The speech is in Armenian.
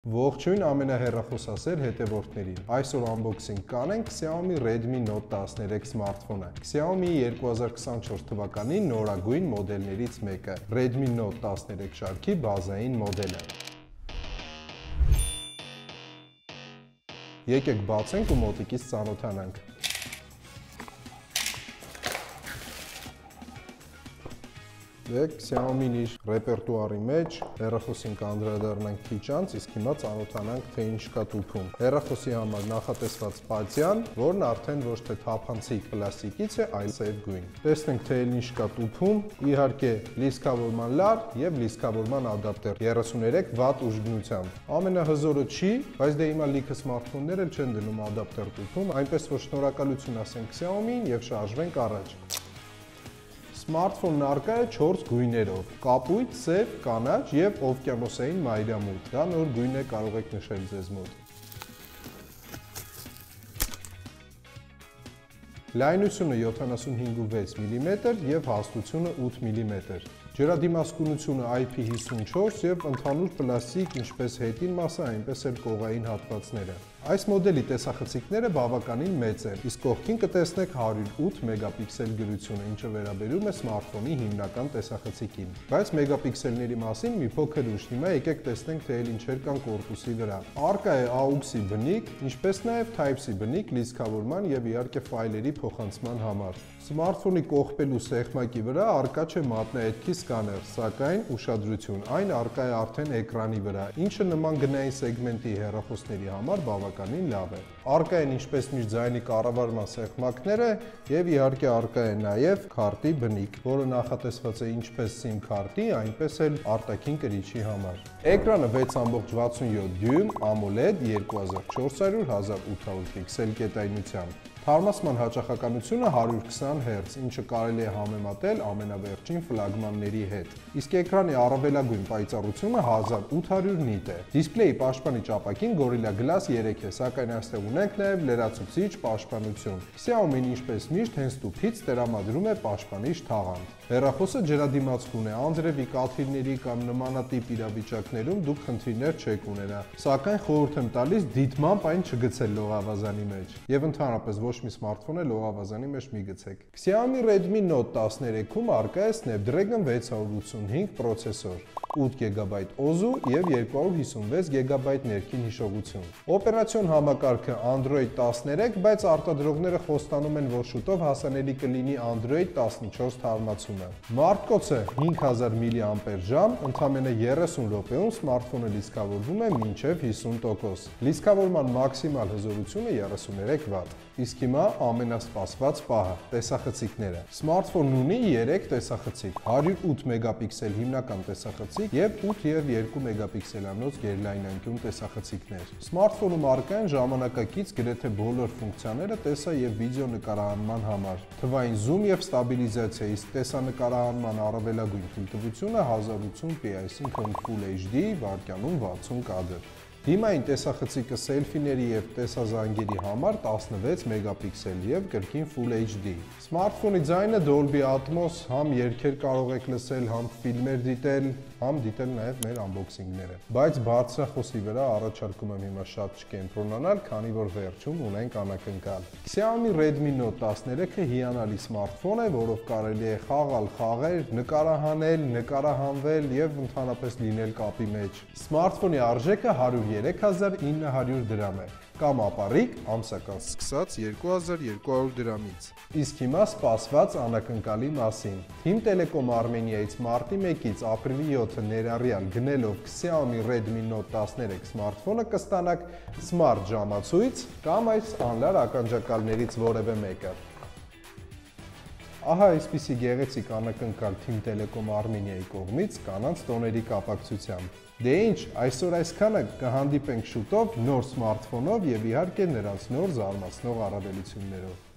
Ողջույն ամենահեռախոսասեր հետևորդներին։ Այսօր unboxing կանենք Xiaomi Redmi Note 13 սմարթֆոնը։ Xiaomi 2024 թվականի նորագույն մոդելներից մեկը, Redmi Note 13 շարքի բազային մոդելը։ Եկեք բացենք ու մոտիկից ծանոթանանք։ Xiaomi-ն իր ռեպերտուարի մեջ հեռախոսին կանդրադառնանք քիչ անց, իսկ հիմա ծանոթանանք թե ինչ կա տուփում։ Հեռախոսի համար նախատեսված պատյան, որն արդեն ոչ թե թափանցիկ պլաստիկից է, այլ սև գույն։ Տեսնենք թե ինչ կա տուփում։ Իհարկե, լիցքավորման լար եւ լիցքավորման ադապտեր 33 վատ ուժգնությամբ։ Ամենահզորը չի, բայց դե հիմա լիքը սմարթֆոններ էլ չեն դնում ադապտեր տուփում, այնպես որ շնորհակալություն ասենք Xiaomi-ին եւ շարժվենք առաջ։ Սմարթֆոնն առկա է 4 գույներով՝ կապույտ, սև, կանաչ եւ օվկիանոսային մայրամուտ։ Դա նոր գույն է, կարող եք նշել ձեզ մոտ։ Լայնությունը 75.6 մմ եւ հաստությունը 8 մմ։ Ջրադիմասկունությունը IP54 եւ ընդհանուր պլաստիկ, ինչպես հետին մասը, այնպես էլ կողային հատվածները։ Այս մոդելի տեսախցիկները բավականին մեծ են, իսկ կողքին կտեսնեք 108 մեգապիքսել գրությունը, ինչը վերաբերում է սմարթֆոնի հիմնական տեսախցիկին։ Բայց մեգապիքսելների մասին մի փոքր ուշ, հիմա եկեք տեսնենք թե ինչեր կան կորպուսի վրա։ Առկա է AUX-ի բնիկ, ինչպես նաև Type-C բնիկ լիցքավորման եւ իհարկե ֆայլերի փոխանցման համար։ Սմարթֆոնի կողպելու սեղմակի վրա առկա չէ մատնահետքի սկաներ, սակայն ուշադրություն, այն առկա է արդեն էկրանի վրա, ինչը նման գնային սեգմենտի հեռախոսների համար բավականին լավ է։ Առկա են ինչպես միշտ ձայնի կառավարման սեղմակները եւ իհարկե առկա է նաեւ քարտի բնիկ, որը նախատեսված է ինչպես SIM քարտի, այնպես էլ արտաքին կրիչի համար։ Էկրանը 6.67 դյույմ AMOLED 2400-1800 պիքսել կետայնությամբ։ Թարմացման հաճախականությունը 120 Hz, ինչը կարելի է համեմատել ամենավերջին ֆլագմանների հետ։ Իսկ էկրանի առավելագույն պայծառությունը 1800 նիտ է։ Դիսպլեյի պաշտպանիչ ապակին Gorilla Glass 3 է, սակայն այստեղ ունենք նաև լրացուցիչ պաշտպանություն։ Xiaomi-ն ինչպես միշտ հենց տուփից տրամադրում է պաշտպանիչ թաղանթ։ Հեռախոսը ջրադիմացկուն է, անձրևի, կաթիլների կամ նմանատիպ իրավիճակներում դուք խնդիրներ չեք ունենա, սակայն խորհուրդ եմ տալիս դիտմամբ այն չգցել լողավազանի մեջ։ Եվ ընդհանրապես ոչ մի սմարթֆոն է լողավազանի մեջ մի գցեք։ Xiaomi Redmi Note 13-ում առկա է Snapdragon 685 պրոցեսոր, 8 GB օզու եւ 256 GB ներքին հիշողություն։ Օպերացիոն համակարգը Android 13, բայց արտադրողները խոստանում են, որ շուտով հասանելի կլինի Android 14 թարմացումը։ Մարտկոցը 5000 mAh, ընդամենը 30 րոպեում սմարթֆոնը լիցքավորվում է մինչև 50%։ Լիցքավորման մաքսիմալ հզորությունը 33 վատ։ Իսկ հիմա ամենասպասված պահը՝ տեսախցիկները։ Սմարթֆոնն ունի 3 տեսախցիկ՝ 108 մեգապիքսել հիմնական տեսախցիկ եւ 8 եւ 2 մեգապիքսելանոց գերլայնանկյուն տեսախցիկներ։ Սմարթֆոնում առկա են ժամանակակից գրեթե բոլոր ֆունկցիաները տեսա եւ վիդեո նկարահանման համար։ Թվային զում եւ ստաբիլիզացիա, իսկ տեսանկարահանման առավելագույն թույլտվությունը 1080p, այսինքն Full HD, վայրկյանում 60 կադր։ Դիմային տեսախցիկը սելֆիների եւ տեսազանգերի համար 16 մեգապիքսել եւ կրկին Full HD։ Սմարթֆոնի ձայնը Dolby Atmos, համ երգեր կարող եք լսել, համ ֆիլմեր դիտել, համ դիտել նաեւ մեր unboxing-ները։ Բայց բարձրախոսի վրա առաջարկում եմ հիմա շատ չկենտրոնանալ, քանի որ վերջում ունենք անակնկալ։ Xiaomi Redmi Note 13-ը հիանալի սմարթֆոն է, որով կարելի է խաղալ խաղեր, նկարահանել, նկարահանվել եւ ընդհանրապես լինել կապի մեջ։ Սմարթֆոնի արժեքը 103.900 դրամ է, կամ ապառիկ ամսական սկսած 2200 դրամից։ Իսկ հիմա սպասված անակնկալի մասին։ Team Telecom Armenia-ից մարտի 1-ից ապրիլի 7-ը ներառյալ գնելով Xiaomi Redmi Note 13 սմարթֆոնը կստանաք Smart ժամացույց կամ այս անլար ականջակալներից որևէ մեկը։ Ահա այսպիսի գեղեցիկ անակնկալ Team Telecom Armenia-ի կողմից կանանց տոների կապակցությամբ։ Դե ինչ, այսօր այսքանը, կհանդիպենք շուտով նոր սմարթֆոնով եւ իհարկե նրանց նոր զարմացնող առավելություններով։